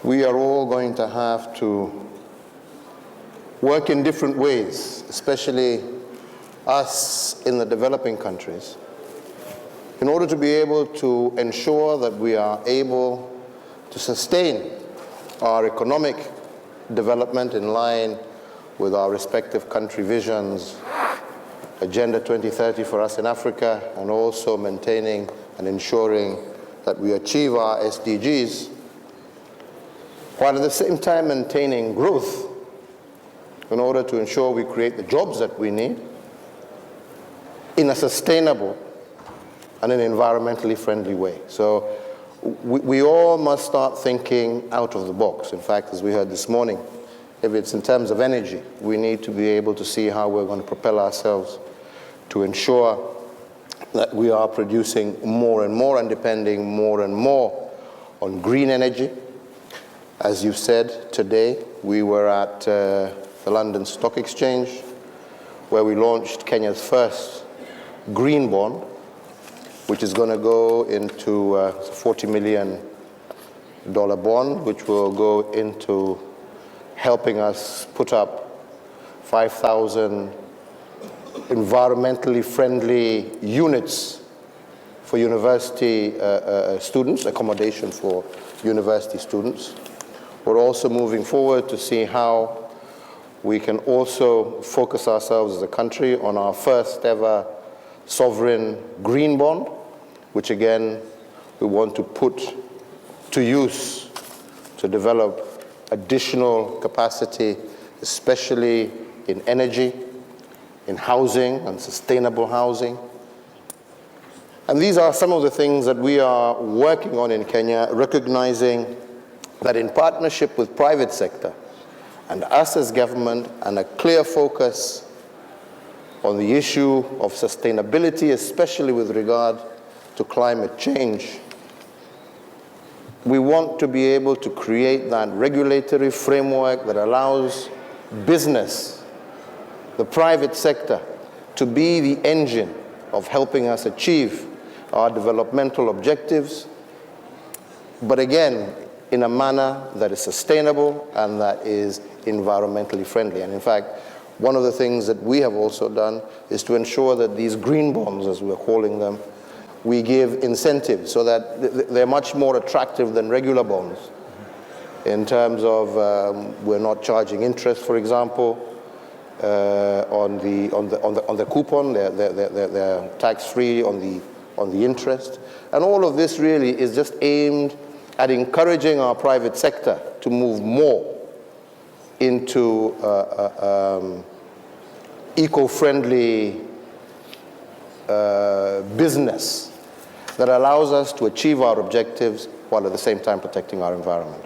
we are all going to have to work in different ways, especially us in the developing countries, in order to be able to ensure that we are able to sustain our economic development in line with our respective country visions, Agenda 2030 for us in Africa, and also maintaining and ensuring that we achieve our SDGs, while at the same time maintaining growth in order to ensure we create the jobs that we need in a sustainable and an environmentally friendly way. So we all must start thinking out of the box. In fact, as we heard this morning, if it's in terms of energy, we need to be able to see how we're going to propel ourselves to ensure that we are producing more and more and depending more and more on green energy. As you said, today we were at the London Stock Exchange, where we launched Kenya's first green bond, which is going to go into a $40 million bond, which will go into helping us put up 5,000 environmentally friendly units for university students, accommodation for university students. We're also moving forward to see how we can also focus ourselves as a country on our first ever sovereign green bond, which again, we want to put to use to develop additional capacity, especially in energy, in housing and sustainable housing. And these are some of the things that we are working on in Kenya, recognizing that in partnership with private sector and us as government, and a clear focus on the issue of sustainability, especially with regard to climate change, we want to be able to create that regulatory framework that allows business, the private sector, to be the engine of helping us achieve our developmental objectives, but again, in a manner that is sustainable and that is environmentally friendly. And in fact, one of the things that we have also done is to ensure that these green bonds, as we're calling them, we give incentives so that they're much more attractive than regular bonds in terms of we're not charging interest, for example, on the coupon. They're tax-free on the interest. And all of this really is just aimed at encouraging our private sector to move more into eco-friendly business that allows us to achieve our objectives while at the same time protecting our environment.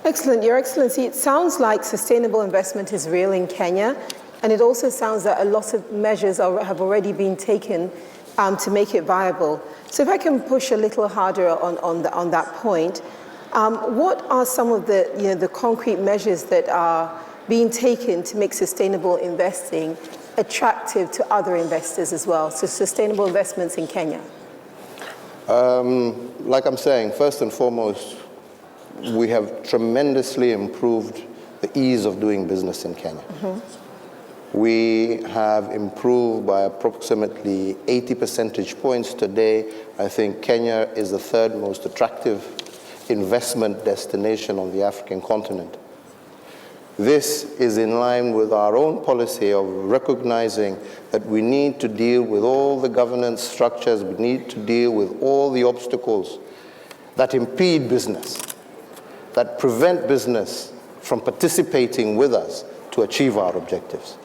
Excellent. Your Excellency, it sounds like sustainable investment is real in Kenya, and it also sounds that a lot of measures have already been taken to make it viable. So if I can push a little harder on that point, what are some of the concrete measures that are being taken to make sustainable investing attractive to other investors as well, so sustainable investments in Kenya? Like I'm saying, first and foremost, we have tremendously improved the ease of doing business in Kenya. Mm-hmm. We have improved by approximately 80 percentage points today. I think Kenya is the third most attractive investment destination on the African continent. This is in line with our own policy of recognizing that we need to deal with all the governance structures, we need to deal with all the obstacles that impede business, that prevent business from participating with us to achieve our objectives.